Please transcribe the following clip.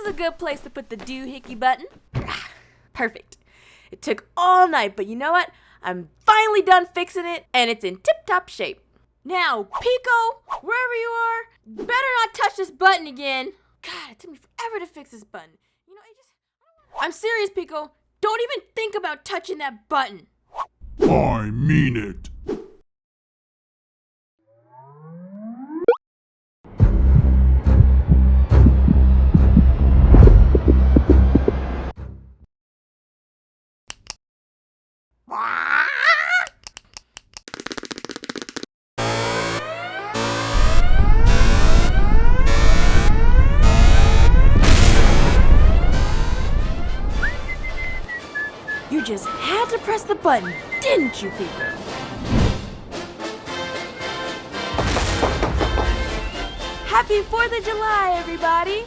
is a good place to put the doohickey button. Perfect. It took all night, but you know what? I'm finally done fixing it, and it's in tip-top shape. Now, Pico, wherever you are, better not touch this button again. God, it took me forever to fix this button. You know, I'm serious, Pico. Don't even think about touching that button. I mean it. You just had to press the button, didn't you, Pico? Happy 4th of July, everybody!